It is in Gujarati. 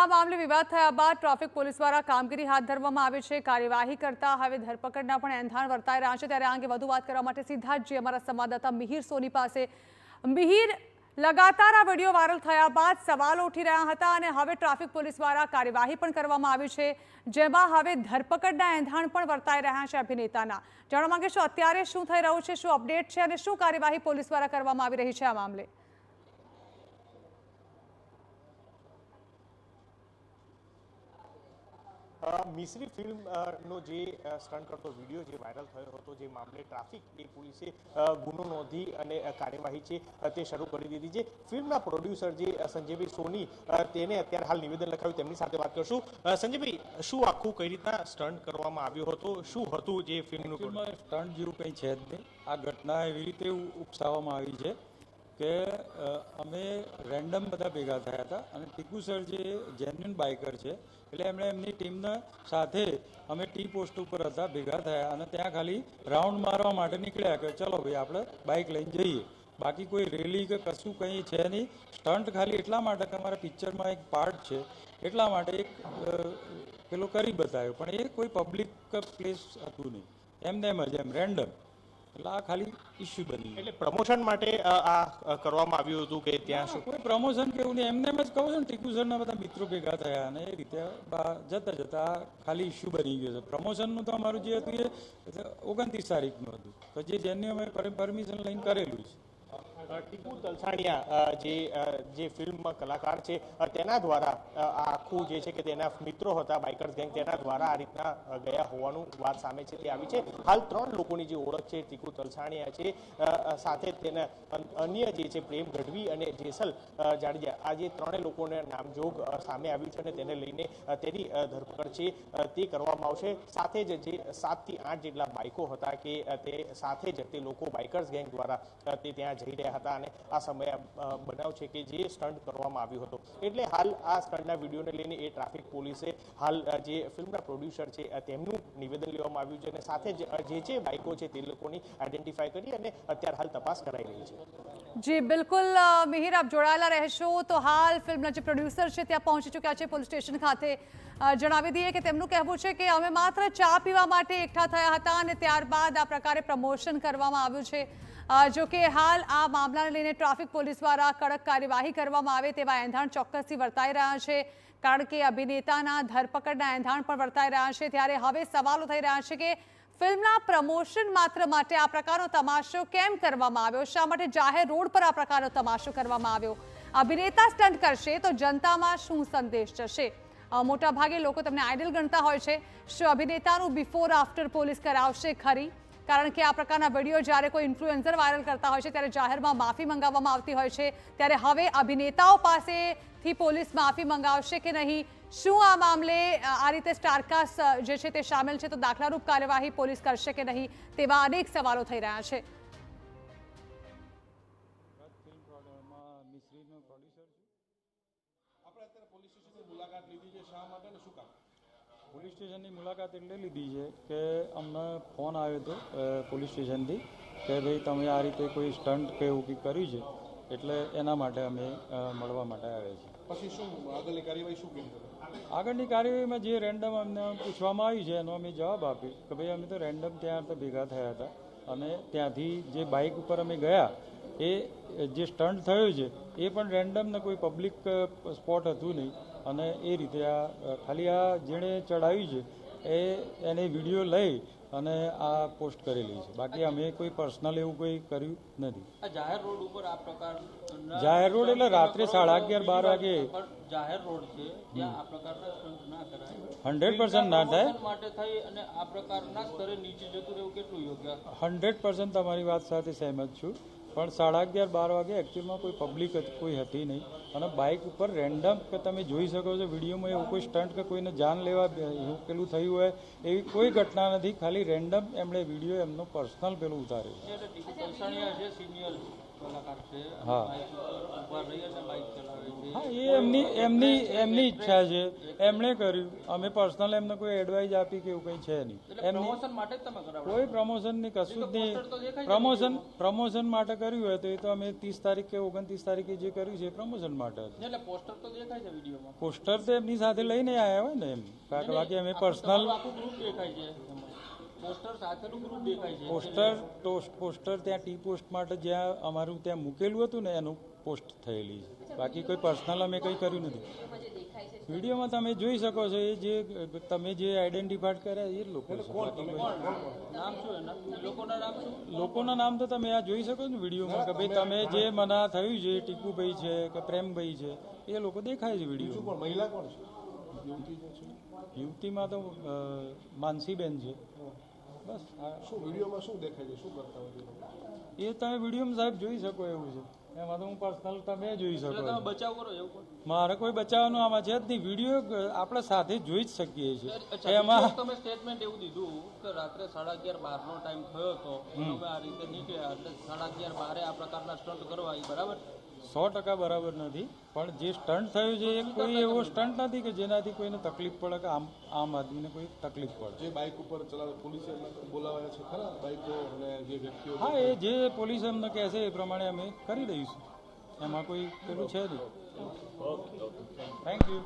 આ મામલે વિવાદ થયા બાદ ટ્રાફિક પોલીસ દ્વારા કામગીરી હાથ ધરવામાં આવી છે। કાર્યવાહી કરતા હવે ધરપકડના પણ એંધાણ વર્તાઈ રહ્યા છે। ત્યારે આ અંગે વધુ વાત કરવા માટે સીધા જ અમારા સંવાદદાતા મિહિર સોની પાસે। મિહિર, લગાતાર આ વિડીયો વાયરલ થયા બાદ સવાલો ઉઠી રહ્યા હતા અને હવે ટ્રાફિક પોલીસ દ્વારા કાર્યવાહી પણ કરવામાં આવી છે, જેમાં હવે ધરપકડના એંધાણ પણ વર્તાઈ રહ્યા છે અભિનેતાના। જાણવા માંગે છું અત્યારે શું થઈ રહ્યું છે, શું અપડેટ છે અને શું કાર્યવાહી પોલીસ દ્વારા કરવામાં આવી રહી છે આ મામલે? મિસ્રી ફિલ્મનો જે સ્ટન્ટ કરતો વિડીયો જે વાયરલ થયો હતો, જે મામલે ટ્રાફિક પોલીસે ગુનો નોંધી અને કાર્યવાહી છે તે શરૂ કરી દીધી છે। ફિલ્મના પ્રોડ્યુસર જે સંજયભાઈ સોની તેને અત્યારે હાલ નિવેદન લખાવ્યું, તેમની સાથે વાત કરશું। સંજયભાઈ, શું આખું કઈ રીતના સ્ટન્ટ કરવામાં આવ્યો હતો, શું હતું જે ફિલ્મનું? સ્ટન્ટ જેવું કંઈ છે જ નહીં। આ ઘટના એવી રીતે ઉપસાવવામાં આવી છે કે અમે રેન્ડમ બધા ભેગા થયા હતા અને ટીકુ સર જે જેન્યુન બાઇકર છે એટલે એમણે એમની ટીમના સાથે અમે ટી પોસ્ટ ઉપર હતા, ભેગા થયા અને ત્યાં ખાલી રાઉન્ડ મારવા માટે નીકળ્યા કે ચલો ભાઈ આપણે બાઇક લઈને જઈએ। બાકી કોઈ રેલી કે કશું કંઈ છે નહીં। સ્ટન્ટ ખાલી એટલા માટે કે અમારા પિક્ચરમાં એક પાર્ટ છે એટલા માટે એક પેલો કરી બતાવ્યો, પણ એ કોઈ પબ્લિક પ્લેસ હતું નહીં, એમને એમ જ એમ રેન્ડમ, એટલે આ ખાલી ઇસ્યુ બની। એટલે પ્રમોશન માટે આ કરવામાં આવ્યું હતું કે ત્યાં શું? કોઈ પ્રમોશન કેવું નહીં, એમને એમ જ કહું છું ને, ટીકુ સરના બધા મિત્રો ભેગા થયા અને એ રીતે જતા જતા ખાલી ઇસ્યુ બની ગયો છે। પ્રમોશનનું તો અમારું જે હતું એ 29 તારીખનું હતું, તો જે જેની અમે પરમિશન લઈને કરેલું છે। ટીકુ તલસાણિયા જે ફિલ્મ કલાકાર છે તેના દ્વારા આખું જે છે કે તેના મિત્રો હતા બાઇકર્સ ગેંગ, તેના દ્વારા આ રીતના ગયા હોવાનું વાત સામે છે તે આવી છે। હાલ 3 લોકોની જે ઓળખ છે, ટીકુ તલસાણિયા છે, સાથે તેના અન્ય જે છે પ્રેમ ગઢવી અને જેસલ જાડેજા, આ જે 3 લોકોને નામજોગ સામે આવ્યું છે અને તેને લઈને તેની ધરપકડ છે તે કરવામાં આવશે। સાથે જ જે 7 થી 8 જેટલા બાઇકો હતા કે તે સાથે જ તે લોકો બાઇકર્સ ગેંગ દ્વારા તે ત્યાં જઈ રહ્યા હતા અને આ સમયે બનાવ છે કે જે સ્ટન્ટ કરવામાં આવ્યું હતું। એટલે હાલ આ સ્ટન્ટના વિડીયોને લઈને એ ટ્રાફિક પોલીસે હાલ જે ફિલ્મના પ્રોડ્યુસર છે તેમનું નિવેદન લેવામાં આવ્યું છે અને સાથે જ જે બાઇકો છે તે લોકોની આઈડેન્ટિફાઈ કરી અને અત્યારે હાલ તપાસ કરાઈ રહી છે। જી બિલકુલ મિહિર, આપ જોડાયેલા રહેશો। તો હાલ ફિલ્મના જે પ્રોડ્યુસર છે ત્યાં પહોંચી ચૂક્યા છે પોલીસ સ્ટેશન ખાતે। જણાવી દઈએ કે તેમનું કહેવું છે કે અમે માત્ર ચા પીવા માટે એકઠા થયા હતા અને ત્યારબાદ આ પ્રકારે પ્રમોશન કરવામાં આવ્યું છે। જો કે હાલ આ મામલાને લઈને ટ્રાફિક પોલીસ દ્વારા કડક કાર્યવાહી કરવામાં આવે તેવા એંધાણ ચોક્કસથી વર્તાઈ રહ્યા છે, કારણ કે અભિનેતાના ધરપકડના એંધાણ પણ વર્તાઈ રહ્યા છે। ત્યારે હવે સવાલો થઈ રહ્યા છે કે ફિલ્મના પ્રમોશન માત્ર માટે આ પ્રકારનો તમાશો કેમ કરવામાં આવ્યો, શા માટે જાહેર રોડ પર આ પ્રકારનો તમાશો કરવામાં આવ્યો? અભિનેતા સ્ટન્ટ કરશે તો જનતામાં શું સંદેશ જશે? મોટા ભાગે લોકો તમને આઇડલ ગણતા હોય છે, શું અભિનેતાનું બિફોર આફ્ટર પોલીસ કરાવશે ખરી? કારણ કે આ પ્રકારના વિડીયો જ્યારે કોઈ ઇન્ફ્લુએન્સર વાયરલ કરતા હોય છે ત્યારે જાહેરમાં માફી મંગાવવામાં આવતી હોય છે, ત્યારે હવે અભિનેતાઓ પાસેથી પોલીસ માફી મંગાવશે કે નહીં? શું આ મામલે આ રીતે સ્ટારકાસ્ટ જે છે તે સામેલ છે તો દાખલારૂપ કાર્યવાહી પોલીસ કરશે કે નહીં, તેવા અનેક સવાલો થઈ રહ્યા છે। પોલીસ સ્ટેશનની મુલાકાત એટલે લીધી છે કે અમને ફોન આવ્યો હતો પોલીસ સ્ટેશનથી કે ભાઈ તમે આ રીતે કોઈ સ્ટન્ટ કે એવું કંઈક કર્યું છે, એટલે એના માટે અમે મળવા માટે આવ્યા છીએ। પછી શું આગળની કાર્યવાહી શું કરી? આગળની કાર્યવાહીમાં જે રેન્ડમ અમને પૂછવામાં આવ્યું છે એનો અમે જવાબ આપ્યો કે ભાઈ અમે તો રેન્ડમ ત્યાં તો ભેગા થયા હતા અને ત્યાંથી જે બાઇક ઉપર અમે ગયા એ જે સ્ટન્ટ થયું છે એ પણ રેન્ડમ ને કોઈ પબ્લિક સ્પોટ હતું નહીં અને એ રીતે આ ખાલી આ જેણે ચડાવ્યું છે એને વિડીયો લઈ અને આ પોસ્ટ કરેલી છે, બાકી અમે કોઈ પર્સનલ એવું કોઈ કર્યું નથી। જાહેર રોડ ઉપર આ પ્રકાર જાહેર રોડ એટલે રાત્રે 11:30 12 વાગે જાહેર રોડ છે ત્યાં આ પ્રકારના સ્ટન્ટ ના કરાય, 100% ના થાય માટે થઈ અને આ પ્રકારના સ્તરે નીચે જતું રહેવું કેટલું યોગ્ય? 100% તમારી વાત સાથે સહેમત છું, પણ 11:30 12 વાગે એકચ્યુઅલમાં કોઈ પબ્લિક કોઈ હતી નહીં અને બાઇક ઉપર રેન્ડમ કે તમે જોઈ શકો છો વિડીયોમાં એવું કોઈ સ્ટન્ટ કે કોઈને જાન લેવા એવું પેલું થયું હોય એવી કોઈ ઘટના નથી, ખાલી રેન્ડમ એમણે વિડીયો એમનો પર્સનલ પેલું ઉતાર્યું। કલાકાર છે હા. બાઇક ઉપર ઊભા રહી અને બાઇક ચલાવે છે. હા એ એમની ઈચ્છા છે, એમણે કર્યું. અમે પર્સનલ એમને કોઈ એડવાઇસ આપી કે એવું કંઈ છે નહીં. એટલે પ્રમોશન માટે જ તમે કરાવો. કોઈ પ્રમોશન ની કશું જ નહીં. પ્રમોશન માટે કર્યું હોય તો એ તો અમે 30 તારીખ કે 29 તારીખે જે કર્યું છે એ પ્રમોશન માટે હતું. એટલે પોસ્ટર તો દેખાય છે વિડીયોમાં. પોસ્ટર તો એમની સાથે લઈને આવ્યા હોય ને એમ, કારણ કે બાકી અમે પર્સનલ આખું ગ્રુપ દેખાય છે એમાં. પોસ્ટર સાથેનું ગ્રુપ દેખાય છે. પોસ્ટર ત્યાં ટી પોસ્ટ માટે જ્યાં અમારું ત્યાં મૂકેલું હતું ને એનું પોસ્ટ થયેલી છે. બાકી કોઈ પર્સનલ અમે કંઈ કર્યું નથી. વિડીયોમાં તમે જોઈ શકો છો એ જે તમે જે આઈડેન્ટિફાઈડ કર્યા એ જ લોકો છે. બાકી કોઈ નામ શું એના? લોકોના નામ શું? લોકોના નામ તો તમે આ જોઈ શકો છો ને વિડીયોમાં કે ભાઈ તમે જે મના થયું છે ટીકુભાઈ છે કે પ્રેમભાઈ છે એ લોકો દેખાય છે વિડીયો. પણ મહિલા કોણ છે? યુવતી જે છે યુવતીમાં તો માનસીબેન છે. બસ શું વિડીયોમાં શું દેખાય છે, શું કરતા હોય છે? એ તમે વિડીયોમાં સાહેબ જોઈ શકો એવું છે. એમાં તો હું પર્સનલ તમે જોઈ શકો એટલે છો. તમે બચાવ કરો એવું કોઈ? મારે કોઈ બચાવવાનું આમાં છે જ નહીં. વિડીયો આપણે સાથે જોઈ જ શકીએ છીએ. અચ્છા, એમાં તમે સ્ટેટમેન્ટ એવું દીધું કે રાત્રે 11:30 12નો ટાઈમ થયો હતો અમે આ રીતે નીકળ્યા એટલે 11:30 12 આ પ્રકારના સ્ટન્ટ કરવા એ બરાબર? 100% બરાબર નથી, પણ જે સ્ટન્ટ થયું છે એ કોઈ એવો સ્ટન્ટ નથી કે જેનાથી કોઈને તકલીફ પડે કે આમ આદમીને કોઈ તકલીફ પડે. જે બાઇક ઉપર ચલાવે પોલીસે બોલાવ્યા છે ખરા બાઇકો અને જે વ્યક્તિઓ? હા, એ જે પોલીસ અમને કહેશે એ પ્રમાણે અમે કરી દઈશું. એમાં કોઈ પેલું છે નહીં. Thank you.